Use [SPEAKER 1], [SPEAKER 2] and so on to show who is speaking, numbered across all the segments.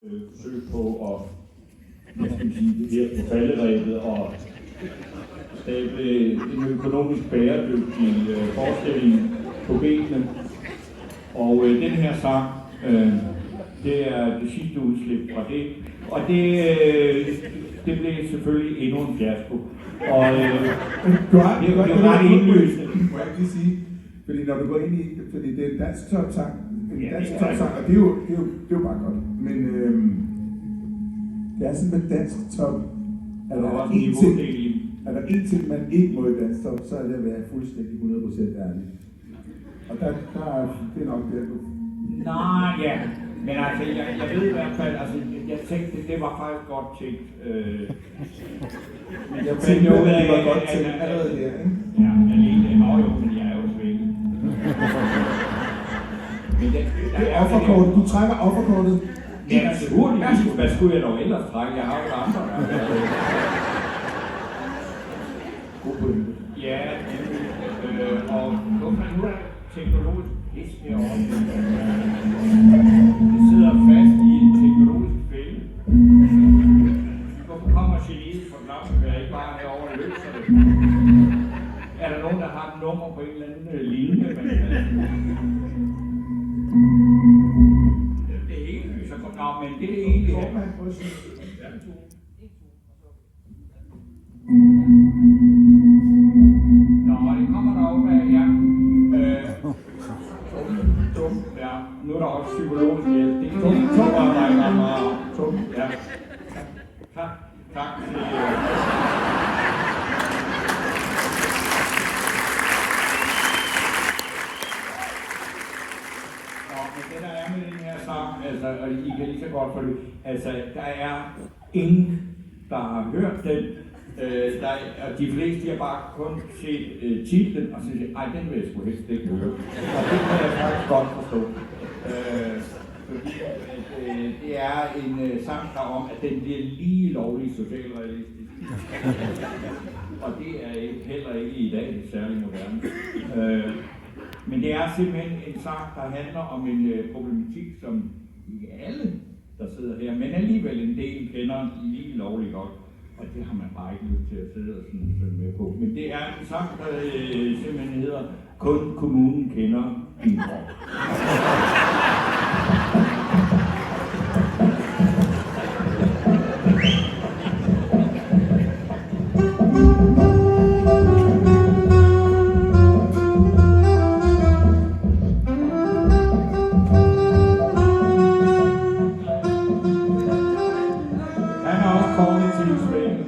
[SPEAKER 1] forsøg på at her på falderæbet og skabe en økonomisk bæredygtig forestilling på benene. Og den her sang, det er det sidste udslip fra det. Og det blev selvfølgelig endnu en fiasko. Og
[SPEAKER 2] du har
[SPEAKER 1] det var ret indløsende.
[SPEAKER 2] Må jeg lige sige, fordi når du går ind i, fordi det er en dansk topsang, og det er jo bare godt. Men det er sådan med dansk top, er der en ting, man ikke må i dansk top, så er det at være fuldstændig 100% ærlig. Og det er nok det, du...
[SPEAKER 1] Nej, ja. Men altså, jeg ved i hvert fald, altså, jeg tænkte, det var faktisk godt tænkt. Men
[SPEAKER 2] jeg tænkte jo, at det var godt tænkt allerede her, ikke?
[SPEAKER 1] Ja, alene. Jo, men jeg er jo svinget.
[SPEAKER 2] Det er offerkortet. Du trækker offerkortet.
[SPEAKER 1] Ja, naturligvis. Hvad skulle jeg dog ellers trække? Jeg har jo andre.
[SPEAKER 2] God pointe.
[SPEAKER 1] Ja, og nu er teknologisk pis herovre. Det sidder fast i en teknologisk fælde. Hvorfor kommer geniet fra Glamsberg ikke bare herovre og løser det? Er der nogen, der har et nummer på en eller anden linje? Det er ikke lyser godt nok, men det er egentlig... Nå, det kommer der op af, ja. Ja, nu er der også psykologisk hjælp. Det er tung. Ja. Tak. Men det der er med den her sang, altså, og I kan lige så godt forløbe, altså, der er ingen, der har hørt den. Og de fleste har bare kun set titlen og siger, ej, den vil jeg sgu helst ikke høre. Og det kan jeg faktisk godt forstå. Fordi det er en sang, der om, at den bliver lige lovlig socialrealistisk. Og det er heller ikke i dag særlig moderne. Men det er simpelthen en sang, der handler om en problematik, som ikke alle, der sidder her, men alligevel en del kender lige lovligt godt. Og det har man bare ikke lyst til at sidde og sådan med på. Men det er en sang, der simpelthen hedder Kun kommunen kender din krop. Han er også kognitiv sving.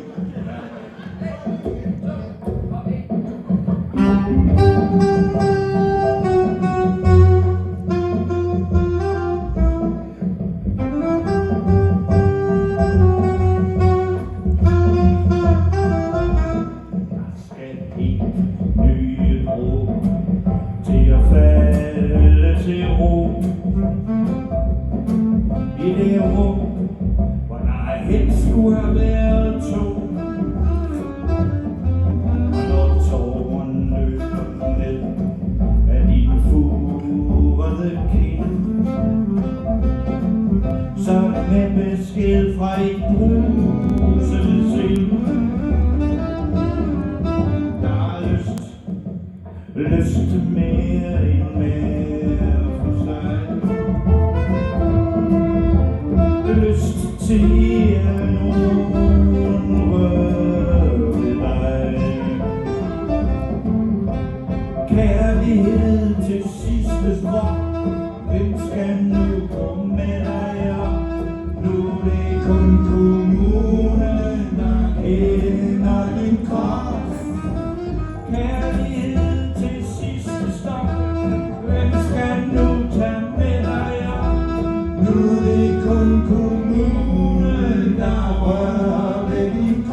[SPEAKER 2] Nu er det kun kommunen, der rører ved din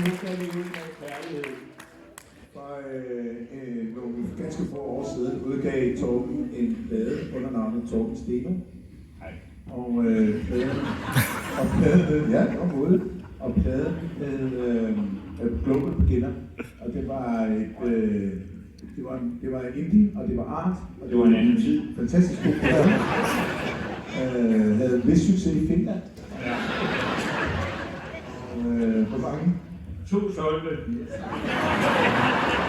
[SPEAKER 1] Nu skal vi ud med kærlighed.
[SPEAKER 2] For nogle ganske få år siden udgav Torben en plade under navnet Torben Steno.
[SPEAKER 1] Hej.
[SPEAKER 2] Og pladen, ja, det var måde. Og pladen hed Global Beginner. Og det var det var en indie, og det var art. Og
[SPEAKER 1] Det var en anden tid.
[SPEAKER 2] Fantastisk god plade. Havde en vis succes i Finland.
[SPEAKER 1] Ja.
[SPEAKER 2] Hvor mange?
[SPEAKER 1] 2 solgte.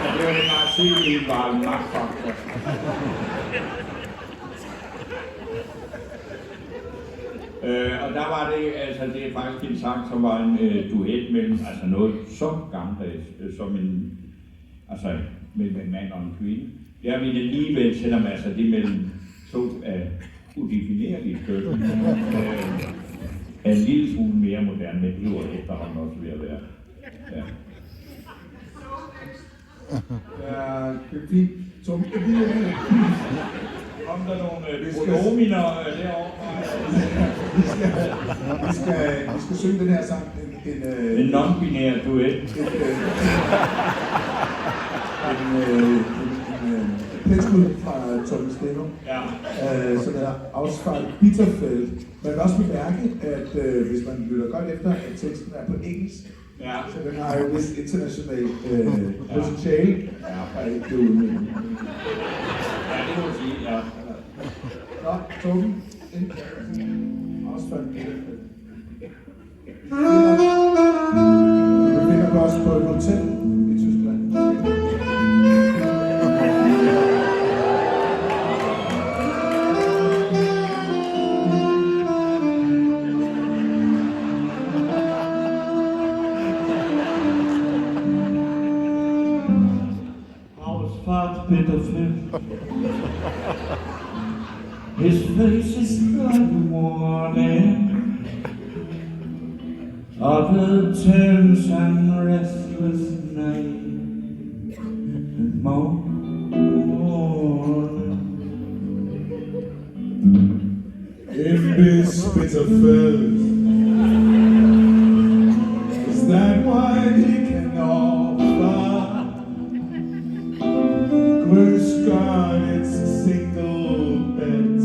[SPEAKER 1] Og det var det meget sige, var en magtfaktor. Og der var det, altså det er faktisk en sang, som var en duet mellem, altså noget så gammeldags, som en, altså mellem en mand og en kvinde. Det har vi alligevel, selvom altså det mellem to af udefinerlige køn, er en lille smule mere moderne, men det var efterhånden også ved at være. Ja.
[SPEAKER 2] Ja, det er fint. Torben,
[SPEAKER 1] Kom der nogle pronominer derovre?
[SPEAKER 2] Vi skal synge den her sang.
[SPEAKER 1] En non-binær duet.
[SPEAKER 2] En pætskud fra Torben Steno, som hedder Ausfall Bitterfeld. Man kan også bemærke, at hvis man lytter godt efter, at teksten er på engelsk, så den har jo vist international potentiale. Ja, det er jo
[SPEAKER 1] Ja, det må du sige, ja.
[SPEAKER 2] Nå, Torben. Ausfall Bitterfeld. Du befinder dig også på et hotel i Tyskland.
[SPEAKER 1] Ausfall Bitterfeld. His face is like a warning of a tense and restless night and morning.
[SPEAKER 2] In this Bitterfeld, is that why he can offer? Grøs God, it's a single bed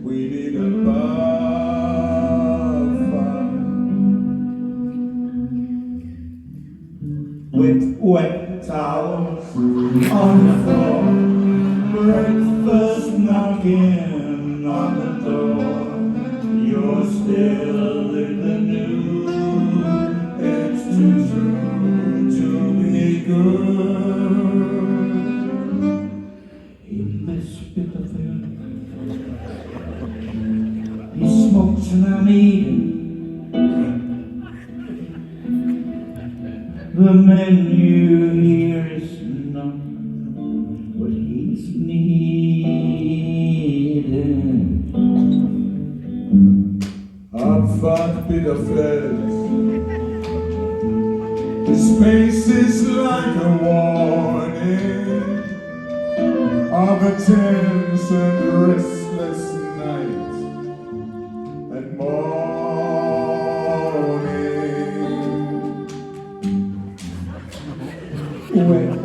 [SPEAKER 2] we need a buffer. With wet towels on the floor, breakfast knocking on the door. You're still in the nude, it's too true to be good.
[SPEAKER 1] In this Bitterfeld, he smokes and I'm eating. The menu here is not what he's needing.
[SPEAKER 2] Abfahrt Bitterfeld. The space is like a warning of a tense and restless night and morning.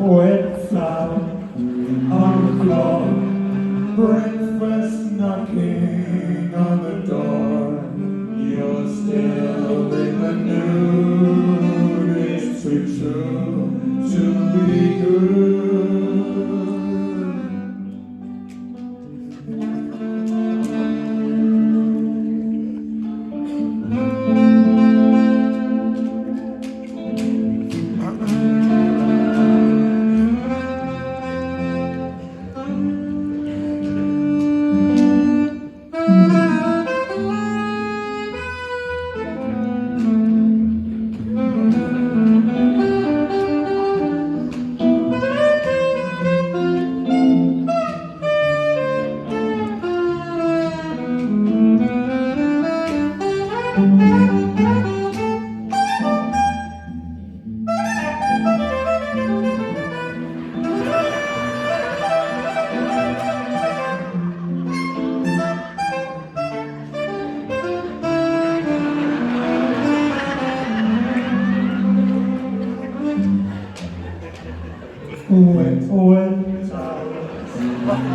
[SPEAKER 2] Wet flour on the floor, breakfast knocking on the door. You're still in the nude, it's too true to be good.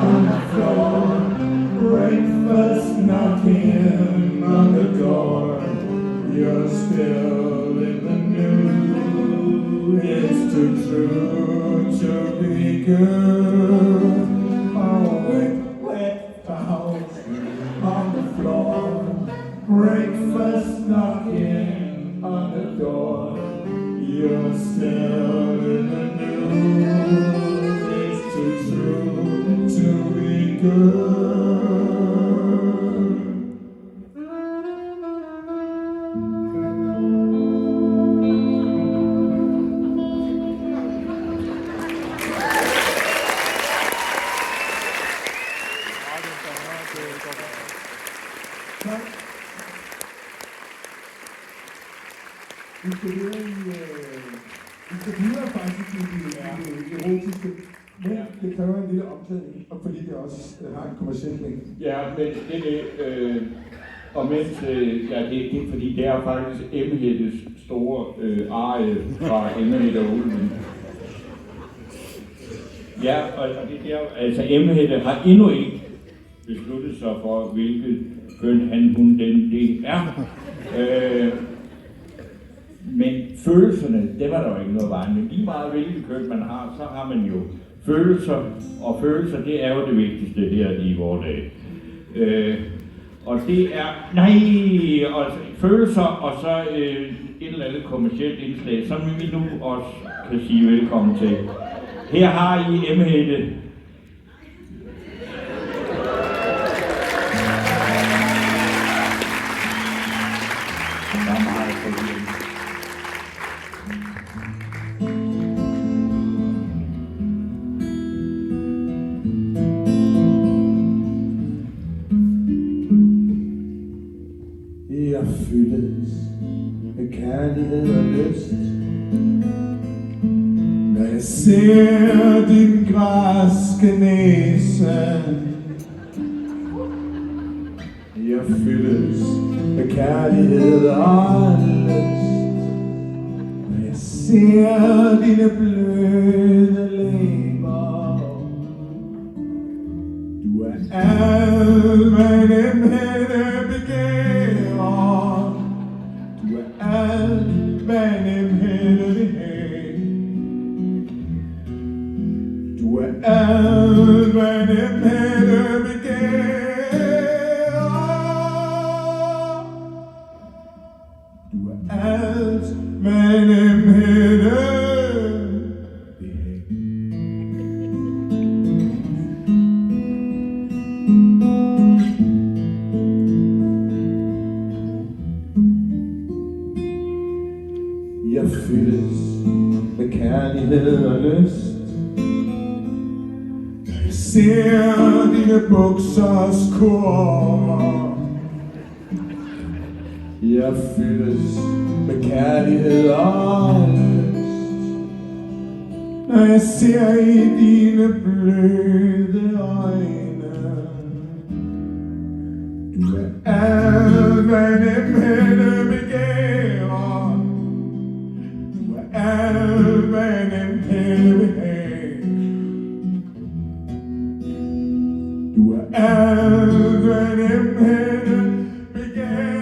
[SPEAKER 2] on the floor. Breakfast knocking on the door. You're still in the new. It's too true to be good. Oh, wet house on the floor. Breakfast knocking on the door. You're still in the new. It's too true to be good. Vi skal videre faktisk i det erotiske, men det kræver en lille omklædning, og fordi det også har en kommerciel vinkel.
[SPEAKER 1] Ja, men og mens, det er fordi, det er faktisk Emmehettes store arie fra Emmehette og Ulven. Ja, og det der, altså Emmehette har endnu ikke besluttet sig for, hvilket køn han, hun, den, det er. Men følelserne, det var der jo ikke noget vejen. Men lige meget hvilket køn man har, så har man jo følelser. Og følelser, det er jo det vigtigste her i vores dag. Og det er, altså, følelser og så et eller andet kommercielt indslag, som vi nu også kan sige velkommen til. Her har I Emmehette. Der er meget forvirring.
[SPEAKER 2] Jeg fyldes med kærlighed og lyst, når jeg ser din græske næse. Jeg fyldes med kærlighed og lyst, når jeg ser dine bløde læber. Du er alt, hvad Emmehette begærer. Du er alt, hvad Emmehette vil have. Du er alt, hvad Emmehette begærer. Du er alt, hvad Emmehette vil have. Jeg fyldes med kærlighed og lyst, når jeg ser dine buksers kurver. Jeg fyldes med kærlighed og lyst, når jeg ser i dine bløde øjne. Du er alt, hvad Emmehette begærer. Du er alt, hvad Emmehette vil have. Du er alt, hvad Emmehette begærer.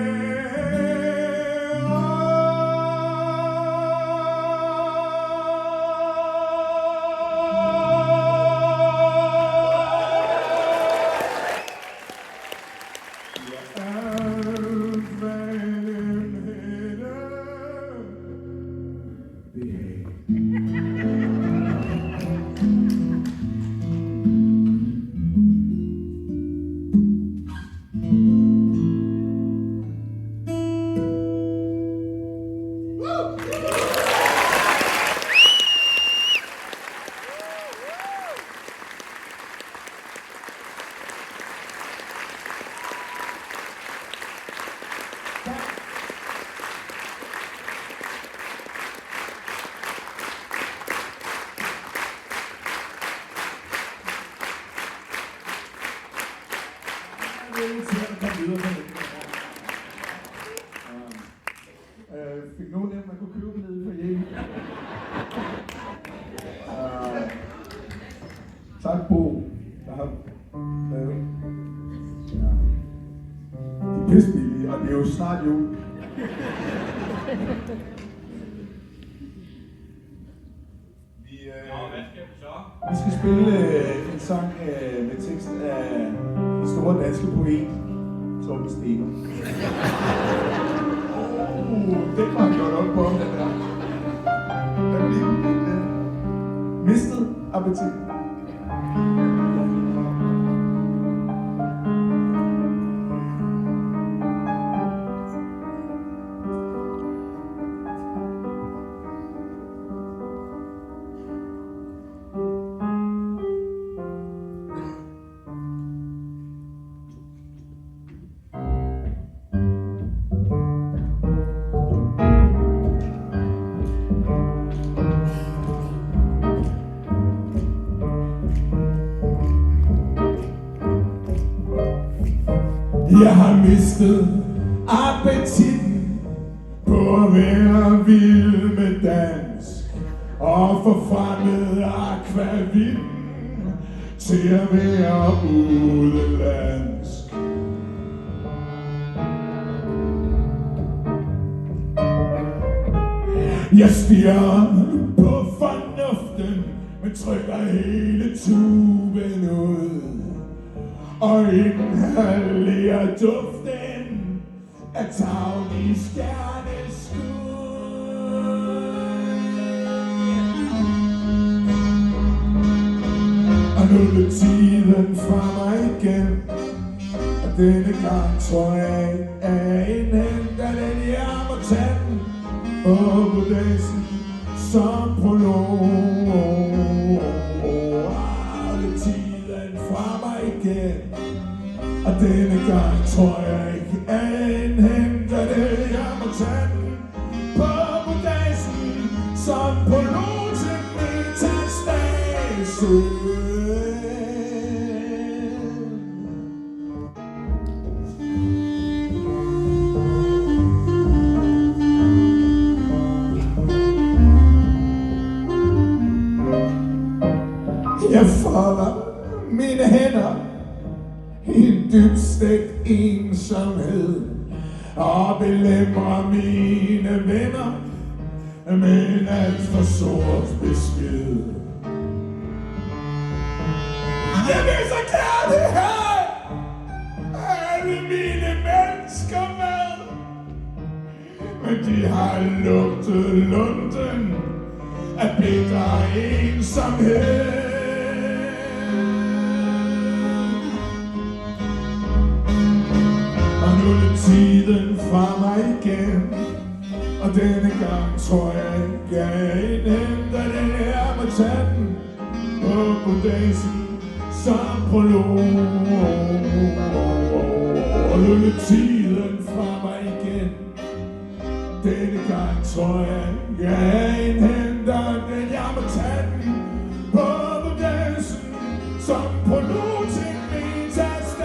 [SPEAKER 2] Fik nogen af dem, man kunne købe nede for hjemme. Tak, Bo. jo snart jul.
[SPEAKER 1] Hvad skal vi så?
[SPEAKER 2] Vi skal spille en sang med tekst af den store danske poet, Torben Steno. Den var gjort op på, den der. Der blev en mistet appetit. Jeg har mistet appetitten på at være vild med dans og forfremmet akvavitten til at være udenlandsk. Jeg stiger på fornuften, men trykker hele tuben ud og inhalerer duften af taglige stjerneskud. Og nu er tiden fra mig igen, og denne gang tror jeg ikke, at jeg indhenter den jeg må tage den og på dagen som prolog. Og det er tiden fra mig igen, og denne gang tror jeg ikke, at jeg indhenter det, jeg må tage den på bodagen som prolog til metastasen. Jeg folder mine hænder i en dybstegt ensomhed og belemrer mine venner med en alt for sort besked. Jeg vil så gerne have alle mine mennesker med, men de har lugtet lunden af bitter ensomhed. Og nu er tiden fra mig igen, og denne gang tror jeg ikke, at jeg indhenter den her må tage den på bodagen som prolog. Og nu er tiden fra mig igen, denne gang tror jeg ikke, at jeg indhenter den jeg må tage den på bodagen som prolog til metastasen.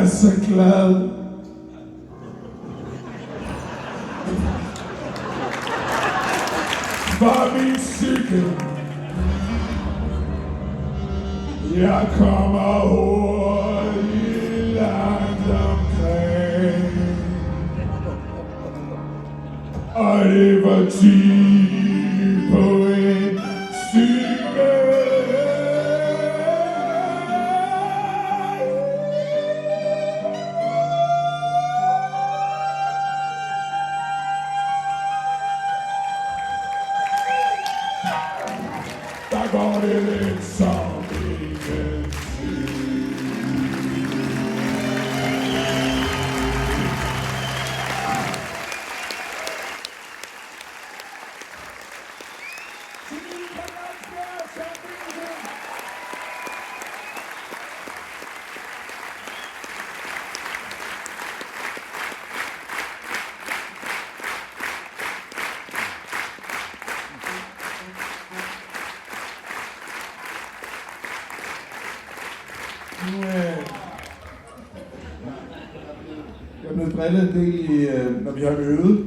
[SPEAKER 2] så glad. For min cykel. Jeg kommer hurtigt langt omkring. Og det var 10 på en cykel. Der går det lidt som ingen Jeg er blevet drillet en del, når vi har øvet.